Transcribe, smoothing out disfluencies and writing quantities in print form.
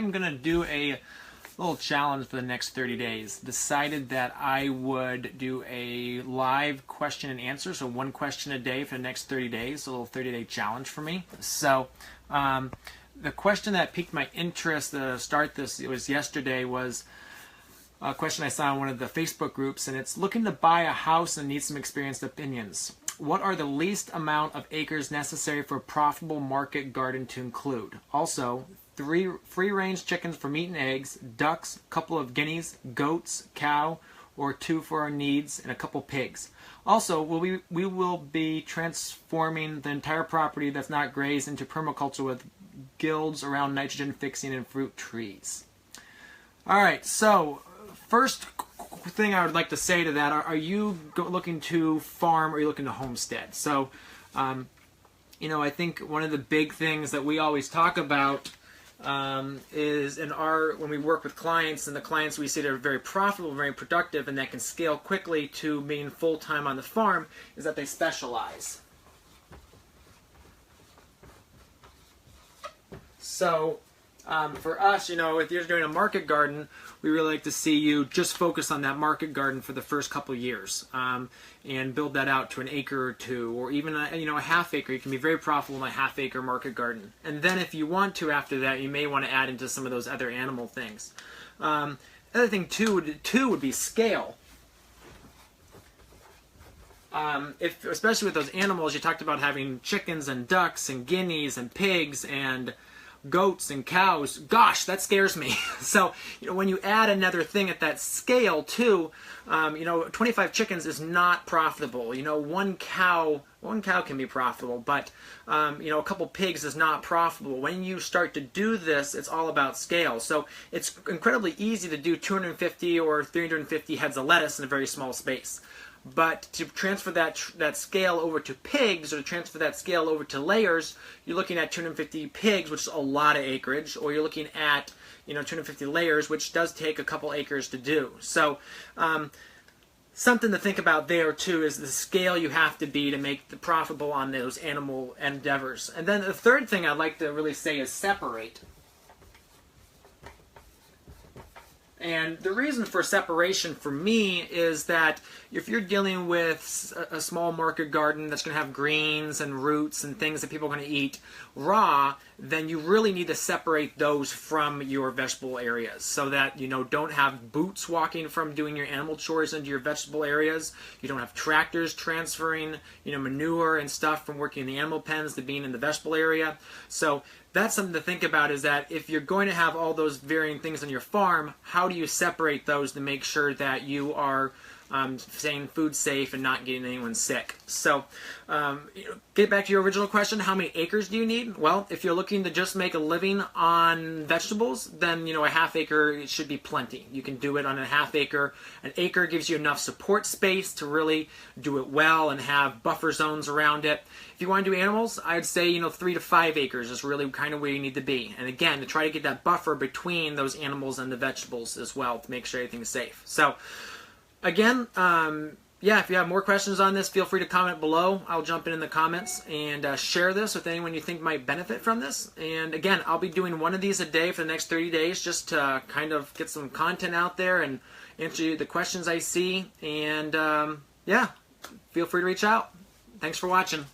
I'm going to do a little challenge for the next 30 days. Decided that I would do a live question and answer, so one question a day for the next 30 days, a little 30-day challenge for me. So the question that piqued my interest to start this, it was yesterday, was a question I saw in one of the Facebook groups, and it's looking to buy a house and need some experienced opinions. What are the least amount of acres necessary for a profitable market garden to include? Also, 3 free-range chickens for meat and eggs, ducks, a couple of guineas, goats, cow, or 2 for our needs, and a couple pigs. Also, we will be transforming the entire property that's not grazed into permaculture with guilds around nitrogen fixing and fruit trees. Alright, so first thing I would like to say to that, are you looking to farm or are you looking to homestead? So, I think one of the big things that we always talk about is when we work with clients, and the clients we see that are very profitable, very productive, and that can scale quickly to being full-time on the farm, is that they specialize. So for us, if you're doing a market garden, we really like to see you just focus on that market garden for the first couple years and build that out to an acre or 2, or even a half acre. You can be very profitable in a half-acre market garden. And then if you want to, after that, you may want to add into some of those other animal things. Another thing too would be scale. Especially with those animals, you talked about having chickens and ducks and guineas and pigs and goats and cows. Gosh, that scares me. So, when you add another thing at that scale too, 25 chickens is not profitable. One cow can be profitable, but a couple pigs is not profitable. When you start to do this, it's all about scale. So it's incredibly easy to do 250 or 350 heads of lettuce in a very small space. But to transfer that scale over to pigs, or to transfer that scale over to layers, you're looking at 250 pigs, which is a lot of acreage, or you're looking at 250 layers, which does take a couple acres to do. So something to think about there too is the scale you have to be to make the profitable on those animal endeavors. And then the third thing I'd like to really say is separate. And the reason for separation for me is that if you're dealing with a small market garden that's going to have greens and roots and things that people are going to eat raw, then you really need to separate those from your vegetable areas so that don't have boots walking from doing your animal chores into your vegetable areas. You don't have tractors transferring manure and stuff from working in the animal pens to being in the vegetable area. So that's something to think about, is that if you're going to have all those varying things on your farm, how do you separate those to make sure that you are staying food safe and not getting anyone sick? So get back to your original question, how many acres do you need? Well, if you're looking to just make a living on vegetables, then a half acre should be plenty. You can do it on a half acre. An acre gives you enough support space to really do it well and have buffer zones around it. If you want to do animals, I'd say 3 to 5 acres is really kind of where you need to be. And again, to try to get that buffer between those animals and the vegetables as well to make sure everything's safe. So again, if you have more questions on this, feel free to comment below. I'll jump in the comments and share this with anyone you think might benefit from this. And again, I'll be doing one of these a day for the next 30 days just to kind of get some content out there and answer the questions I see. And feel free to reach out. Thanks for watching.